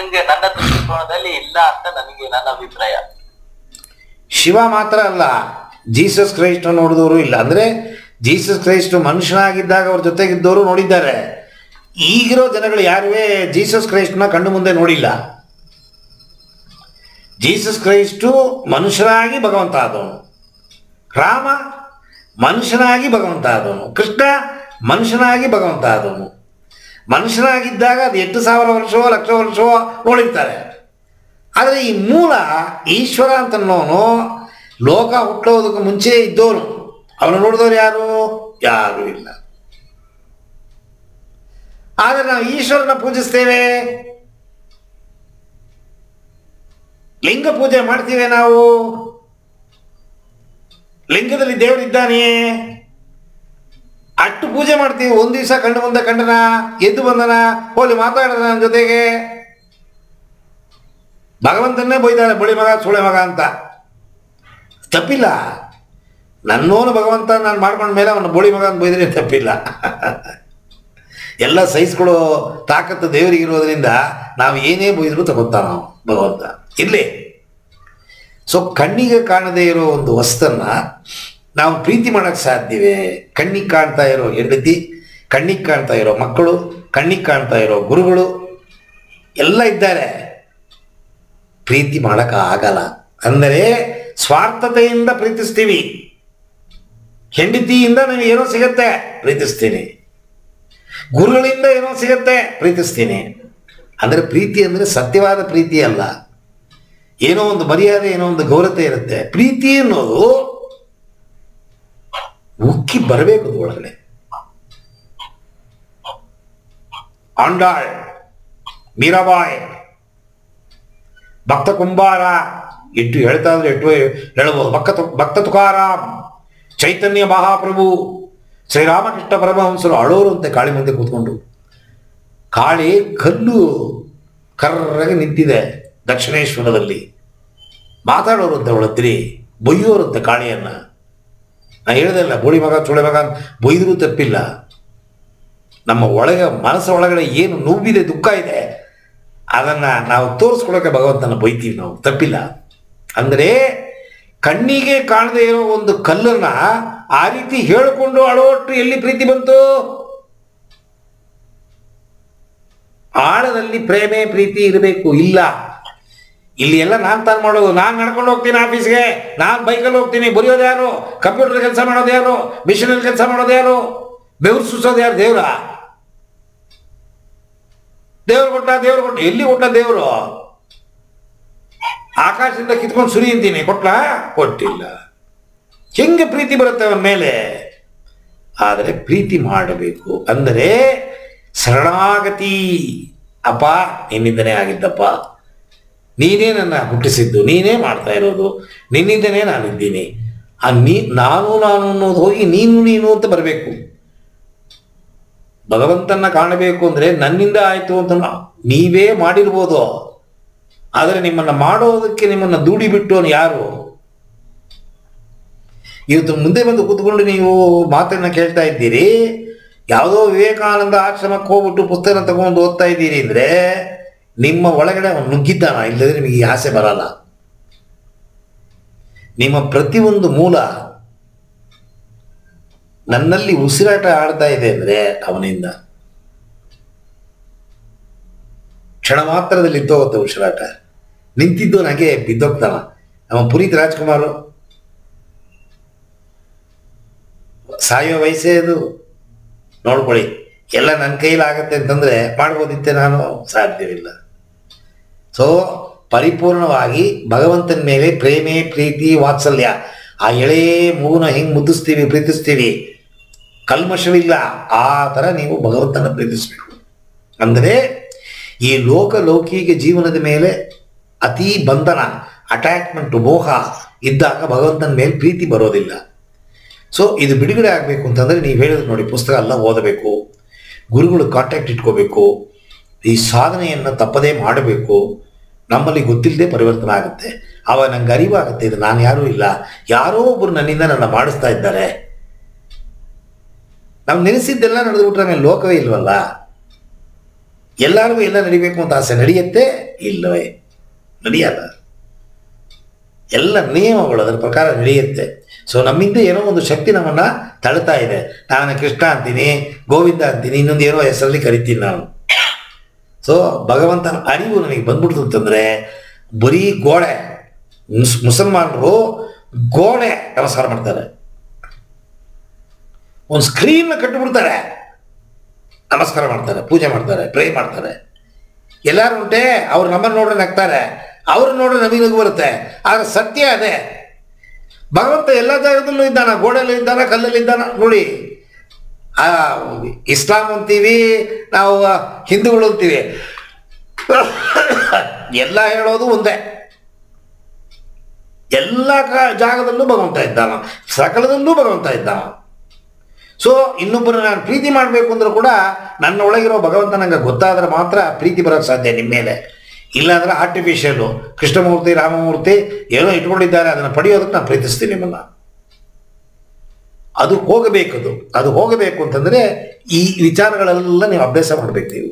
ನಂಗೆ ನನ್ನ ದೃಷ್ಟಿಕೋನದಲ್ಲಿ ಇಲ್ಲ ಅಂತ ನನಗೆ ನನ್ನ ಅಭಿಪ್ರಾಯ. ಶಿವ ಮಾತ್ರ ಅಲ್ಲ, ಜೀಸಸ್ ಕ್ರೈಸ್ಟ್ ನೋಡಿದವರು ಇಲ್ಲ. ಅಂದರೆ ಜೀಸಸ್ ಕ್ರೈಸ್ಟ್ ಮನುಷ್ಯನಾಗಿದ್ದಾಗ ಅವ್ರ ಜೊತೆಗಿದ್ದವರು ನೋಡಿದ್ದಾರೆ. ಈಗಿರೋ ಜನಗಳು ಯಾರುವೇ ಜೀಸಸ್ ಕ್ರೈಸ್ಟ್ನ ಕಣ್ಣು ಮುಂದೆ ನೋಡಿಲ್ಲ. ಜೀಸಸ್ ಕ್ರೈಸ್ಟು ಮನುಷ್ಯನಾಗಿ ಭಗವಂತ ಆದವನು, ರಾಮ ಮನುಷ್ಯನಾಗಿ ಭಗವಂತ ಆದವನು, ಕೃಷ್ಣ ಮನುಷ್ಯನಾಗಿ ಭಗವಂತ ಆದವನು. ಮನುಷ್ಯನಾಗಿದ್ದಾಗ ಅದು 8,000 ವರ್ಷವೋ ಲಕ್ಷ ವರ್ಷವೋ ನೋಡಿರ್ತಾರೆ. ಆದರೆ ಈ ಮೂಲ ಈಶ್ವರ ಅಂತನೋನು ಲೋಕ ಹುಟ್ಟೋದಕ್ಕೆ ಮುಂಚೆ ಇದ್ದವನು. ಅವನು ನೋಡಿದವರು ಯಾರೂ ಇಲ್ಲ. ಆದರೆ ನಾವು ಈಶ್ವರನ ಪೂಜಿಸ್ತೇವೆ, ಲಿಂಗ ಪೂಜೆ ಮಾಡ್ತೀವಿ. ನಾವು ಲಿಂಗದಲ್ಲಿ ದೇವರಿದ್ದಾನೆಯೇ ಅಷ್ಟು ಪೂಜೆ ಮಾಡ್ತೀವಿ. ಒಂದು ದಿವಸ ಕಂಡು ಮುಂದೆ ಕಂಡನ, ಎದ್ದು ಬಂದನ, ಹೋಲಿ ಮಾತಾಡೋಣ ನನ್ನ ಜೊತೆಗೆ. ಭಗವಂತನ್ನೇ ಬೈದಾರೆ ಬಳಿ ಮಗ ಸುಳೆ ಮಗ ಅಂತ. ತಪ್ಪಿಲ್ಲ. ನನ್ನೋನು ಭಗವಂತ ನಾನು ಮಾಡ್ಕೊಂಡ ಮೇಲೆ ಅವನು ಬೋಳಿ ಮಗ ಅಂತ ಬೈದ್ರೆ ತಪ್ಪಿಲ್ಲ. ಎಲ್ಲ ಸಹಿಸ್ಕೊಳ್ಳೋ ತಾಕತ್ತು ದೇವರಿಗಿರೋದ್ರಿಂದ ನಾವು ಏನೇ ಬೈದರೂ ತಗೋತಾನ ನಾವು ಭಗವಂತ ಇರಲಿ. ಸೊ ಕಣ್ಣಿಗೆ ಕಾಣದೇ ಇರೋ ಒಂದು ವಸ್ತನ್ನು ನಾವು ಪ್ರೀತಿ ಮಾಡೋಕ್ಕೆ ಸಾಧ್ಯವೇ? ಕಣ್ಣಿಗೆ ಕಾಣ್ತಾ ಇರೋ ಹೆಂಡತಿ, ಕಣ್ಣಿಗೆ ಕಾಣ್ತಾ ಇರೋ ಮಕ್ಕಳು, ಕಣ್ಣಿಗೆ ಕಾಣ್ತಾ ಇರೋ ಗುರುಗಳು ಎಲ್ಲ ಇದ್ದಾರೆ. ಪ್ರೀತಿ ಮಾಡೋಕ್ಕಾಗಲ್ಲ. ಅಂದರೆ ಸ್ವಾರ್ಥತೆಯಿಂದ ಪ್ರೀತಿಸ್ತೀವಿ. ಹೆಂಡತಿಯಿಂದ ನನಗೆ ಏನೋ ಸಿಗತ್ತೆ ಪ್ರೀತಿಸ್ತೀನಿ, ಗುರುಗಳಿಂದ ಏನೋ ಸಿಗತ್ತೆ ಪ್ರೀತಿಸ್ತೀನಿ. ಅಂದರೆ ಪ್ರೀತಿ ಅಂದರೆ ಸತ್ಯವಾದ ಪ್ರೀತಿ ಅಲ್ಲ. ಏನೋ ಒಂದು ಮರ್ಯಾದೆ, ಏನೋ ಒಂದು ಗೌರವತೆ ಇರುತ್ತೆ. ಪ್ರೀತಿ ಅನ್ನೋದು ಉಕ್ಕಿ ಬರಬೇಕು ಒಳಗಡೆ. ಆಂಡಾಳ್, ಮೀರಾಬಾಯ್, ಭಕ್ತ ಕುಂಬಾರ ಇಟ್ಟು ಹೇಳ್ತಾ ಇದ್ರೆ ಇಟ್ಟು ಹೇಳ್ಬೋದು. ಭಕ್ತ ತುಕಾರಾಮ್, ಚೈತನ್ಯ ಮಹಾಪ್ರಭು, ಶ್ರೀರಾಮಕೃಷ್ಣ ಪರಮಹಂಸರು ಅಳೋರಂತೆ ಕಾಳಿ ಮುಂದೆ ಕೂತ್ಕೊಂಡು. ಕಾಳಿ ಕಲ್ಲು ಕರ್ರಗೆ ನಿಂತಿದೆ ದಕ್ಷಿಣೇಶ್ವರದಲ್ಲಿ. ಮಾತಾಡೋರಂತೆ ಅವಳತ್ರಿ, ಬೊಯ್ಯೋರಂತೆ ಕಾಳಿಯನ್ನ. ನಾ ಹೇಳ್ದಲ್ಲ ಬೋಳಿ ಮಗ ಚೋಳೆ ಮಗ ಬೊಯ್ದರೂ ತಪ್ಪಿಲ್ಲ. ನಮ್ಮ ಒಳಗೆ ಮನಸ್ಸು ಒಳಗಡೆ ಏನು ನೋವಿದೆ, ದುಃಖ ಇದೆ, ಅದನ್ನು ನಾವು ತೋರಿಸ್ಕೊಳಕ್ಕೆ ಭಗವಂತನ ಬೈತೀವಿ ನಾವು, ತಪ್ಪಿಲ್ಲ. ಅಂದರೆ ಕಣ್ಣಿಗೆ ಕಾಣದೇ ಇರೋ ಒಂದು ಕಲ್ಲನ್ನು ಆ ರೀತಿ ಹೇಳಿಕೊಂಡು ಅಳೋಷ್ಟು ಎಲ್ಲಿ ಪ್ರೀತಿ ಬಂತು? ಆಳದಲ್ಲಿ ಪ್ರೇಮೆ ಪ್ರೀತಿ ಇರಬೇಕು. ಇಲ್ಲ, ಇಲ್ಲಿ ಎಲ್ಲ ನಾನು ತಾನು ಮಾಡೋದು. ನಾನು ನಡ್ಕೊಂಡು ಹೋಗ್ತೀನಿ ಆಫೀಸ್ಗೆ, ನಾನು ಬೈಕಲ್ಲಿ ಹೋಗ್ತೀನಿ. ಬರೆಯೋದು ಯಾರು? ಕಂಪ್ಯೂಟರ್ ಕೆಲಸ ಮಾಡೋದು ಯಾರು? ಮಿಷಿನಲ್ಲಿ ಕೆಲಸ ಮಾಡೋದು ಯಾರು? ಬೆವರು ಸುಸೋದು ಯಾರು? ದೇವ್ರ? ದೇವ್ರು ಕೊಟ್ಟ ಎಲ್ಲಿ ಕೊಟ್ಟ ದೇವರು? ಆಕಾಶದಿಂದ ಕಿತ್ಕೊಂಡು ಸುರಿ ಅಂತೀನಿ, ಕೊಟ್ಟಿಲ್ಲ. ಹೆಂಗೆ ಪ್ರೀತಿ ಬರುತ್ತೆ ಅವನ ಮೇಲೆ? ಆದರೆ ಪ್ರೀತಿ ಮಾಡಬೇಕು. ಅಂದರೆ ಶರಣಾಗತಿ. ಅಪ್ಪ ನಿನ್ನಿಂದನೇ ಆಗಿದ್ದಪ್ಪ, ನೀನೇ ನನ್ನ ಹುಟ್ಟಿಸಿದ್ದು, ನೀನೇ ಮಾಡ್ತಾ ಇರೋದು, ನಿನ್ನಿಂದನೇ ನಾನಿದ್ದೀನಿ. ನಾನು ಅನ್ನೋದು ಹೋಗಿ ನೀನು ಅಂತ ಬರಬೇಕು. ಭಗವಂತನ ಕಾಣಬೇಕು ಅಂದರೆ ನನ್ನಿಂದ ಆಯಿತು ಅಂತ ನೀವೇ ಮಾಡಿರ್ಬೋದು. ಆದರೆ ನಿಮ್ಮನ್ನು ಮಾಡೋದಕ್ಕೆ ನಿಮ್ಮನ್ನು ದೂಡಿ ಬಿಟ್ಟವನು ಯಾರು? ಇವತ್ತು ಮುಂದೆ ಬಂದು ಕೂತ್ಕೊಂಡು ನೀವು ಮಾತನ್ನು ಕೇಳ್ತಾ ಇದ್ದೀರಿ. ಯಾವುದೋ ವಿವೇಕಾನಂದ ಆಶ್ರಮಕ್ಕೆ ಹೋಗ್ಬಿಟ್ಟು ಪುಸ್ತಕ ತಗೊಂಡು ಓದ್ತಾ ಇದ್ದೀರಿ ಅಂದರೆ ನಿಮ್ಮ ಒಳಗಡೆ ಅವನು ನುಗ್ಗಿದ್ದಾನ. ಇಲ್ಲದ್ರೆ ನಿಮಗೆ ಈ ಆಸೆ ಬರಲ್ಲ. ನಿಮ್ಮ ಪ್ರತಿಯೊಂದು ಮೂಲ ನನ್ನಲ್ಲಿ ಉಸಿರಾಟ ಆಡ್ತಾ ಇದೆ ಅಂದರೆ ಅವನಿಂದ. ಕ್ಷಣ ಮಾತ್ರದಲ್ಲಿ ಇದ್ದೋಗುತ್ತೆ ಉಸಿರಾಟ. ನಿಂತಿದ್ದು ನನಗೆ ಬಿದ್ದೋಗ್ತಾನ. ನಮ್ಮ ಪುನೀತ್ ರಾಜ್ಕುಮಾರ್ ಸಾಯೋ ವಯಸ್ಸೇ ಅದು. ನೋಡ್ಕೊಳ್ಳಿ, ಎಲ್ಲ ನನ್ನ ಕೈಲಾಗತ್ತೆ ಅಂತಂದರೆ ಮಾಡ್ಬೋದಿತ್ತೆ, ನಾನು ಸಾಧ್ಯವಿಲ್ಲ. ಸೊ ಪರಿಪೂರ್ಣವಾಗಿ ಭಗವಂತನ ಮೇಲೆ ಪ್ರೇಮೆ ಪ್ರೀತಿ ವಾತ್ಸಲ್ಯ, ಆ ಎಳೆ ಮಗುನ ಹೆಂಗೆ ಮುದ್ದಿಸ್ತೀವಿ ಪ್ರೀತಿಸ್ತೀವಿ, ಕಲ್ಮಶವಿಲ್ಲ, ಆ ಥರ ನೀವು ಭಗವಂತನ ಪ್ರೀತಿಸಬೇಕು. ಅಂದರೆ ಈ ಲೌಕಿಕ ಜೀವನದ ಮೇಲೆ ಅತಿ ಬಂಧನ, ಅಟ್ಯಾಚ್ಮೆಂಟು, ಮೋಹ ಇದ್ದಾಗ ಭಗವಂತನ ಮೇಲೆ ಪ್ರೀತಿ ಬರೋದಿಲ್ಲ. ಸೊ ಇದು ಬಿಡುಗಡೆ ಆಗಬೇಕು ಅಂತಂದರೆ ನೀವು ಹೇಳಿದ್ರು ನೋಡಿ, ಪುಸ್ತಕ ಎಲ್ಲ ಓದಬೇಕು, ಗುರುಗಳು ಕಾಂಟ್ಯಾಕ್ಟ್ ಇಟ್ಕೋಬೇಕು, ಈ ಸಾಧನೆಯನ್ನು ತಪ್ಪದೇ ಮಾಡಬೇಕು. ನಮ್ಮಲ್ಲಿ ಗೊತ್ತಿಲ್ಲದೆ ಪರಿವರ್ತನೆ ಆಗುತ್ತೆ. ಆವಾಗ ನಂಗೆ ಅರಿವಾಗುತ್ತೆ, ಇದು ನಾನು ಯಾರೂ ಇಲ್ಲ, ಯಾರೋ ಒಬ್ಬರು ನನ್ನಿಂದ ನನ್ನ ಮಾಡಿಸ್ತಾ ಇದ್ದಾರೆ. ನಾವು ನೆನೆಸಿದ್ದೆಲ್ಲ ನಡೆದುಬಿಟ್ರೆ ಆಮೇಲೆ ಲೋಕವೇ ಇಲ್ವಲ್ಲ. ಎಲ್ಲರಿಗೂ ಎಲ್ಲ ನಡಿಬೇಕು ಅಂತ ಆಸೆ ನಡೆಯುತ್ತೆ ಇಲ್ಲವೇ? ನಡೆಯಲ್ಲ. ಎಲ್ಲ ನಿಯಮಗಳು ಅದರ ಪ್ರಕಾರ ನಡೆಯುತ್ತೆ. ಸೊ ನಮ್ಮಿಂದ ಏನೋ ಒಂದು ಶಕ್ತಿ ನಮ್ಮನ್ನು ತಳ್ತಾ ಇದೆ. ನಾನು ಕೃಷ್ಣ ಅಂತೀನಿ, ಗೋವಿಂದ ಅಂತೀನಿ, ಇನ್ನೊಂದು ಏನೋ ಹೆಸರಲ್ಲಿ ಕರಿತೀನಿ ನಾನು. ಸೊ ಭಗವಂತನ ಅರಿವು ನನಗೆ ಬಂದ್ಬಿಡ್ತು ಅಂತಂದರೆ ಬರೀ ಗೋಡೆ, ಮುಸಲ್ಮಾನರು ಗೋಡೆ ನಮಸ್ಕಾರ ಮಾಡ್ತಾರೆ, ಒಂದು ಸ್ಕ್ರೀನ್ ಕಟ್ಟಿಬಿಡ್ತಾರೆ, ನಮಸ್ಕಾರ ಮಾಡ್ತಾರೆ, ಪೂಜೆ ಮಾಡ್ತಾರೆ, ಪ್ರೇ ಮಾಡ್ತಾರೆ. ಎಲ್ಲರೂ ಉಂಟೆ ಅವ್ರು ನಮ್ಮನ್ನು ನೋಡ್ರೆ ನಗ್ತಾರೆ, ಅವ್ರು ನೋಡ್ರೆ ನಮಗೆ ನಗು ಬರುತ್ತೆ. ಆದರೆ ಸತ್ಯ ಅದೇ, ಭಗವಂತ ಎಲ್ಲ ಜಾಗದಲ್ಲೂ ಇದ್ದಾನ, ಗೋಡೆಯಲ್ಲೂ ಇದ್ದಾನ, ಕಲ್ಲಲ್ಲಿ ಇದ್ದಾನ. ನೋಡಿ, ಇಸ್ಲಾಂ ಅಂತೀವಿ ನಾವು, ಹಿಂದೂಗಳು ಅಂತೀವಿ, ಎಲ್ಲ ಹೇಳೋದು ಒಂದೇ. ಎಲ್ಲ ಜಾಗದಲ್ಲೂ ಭಗವಂತ ಇದ್ದಾನ, ಸಕಲದಲ್ಲೂ ಭಗವಂತ ಇದ್ದಾನ. ಸೊ ಇನ್ನೊಬ್ಬರು ನಾನು ಪ್ರೀತಿ ಮಾಡಬೇಕು ಅಂದ್ರೂ ಕೂಡ ನನ್ನ ಒಳಗಿರೋ ಭಗವಂತ ನಂಗೆ ಗೊತ್ತಾದ್ರೆ ಮಾತ್ರ ಪ್ರೀತಿ ಬರೋಕ್ಕೆ ಸಾಧ್ಯ ನಿಮ್ಮ ಮೇಲೆ. ಇಲ್ಲಾಂದ್ರೆ ಆರ್ಟಿಫಿಷಿಯಲ್ಲು ಕೃಷ್ಣಮೂರ್ತಿ ರಾಮಮೂರ್ತಿ ಏನೋ ಇಟ್ಕೊಂಡಿದ್ದಾರೆ, ಅದನ್ನು ಪಡೆಯೋದಕ್ಕೆ ನಾನು ಪ್ರೀತಿಸ್ತೀನಿ ನಿಮ್ಮನ್ನು. ಅದು ಹೋಗಬೇಕು. ಅದು ಹೋಗಬೇಕು ಅಂತಂದರೆ ಈ ವಿಚಾರಗಳೆಲ್ಲ ನೀವು ಅಭ್ಯಾಸ ಮಾಡಬೇಕು ನೀವು.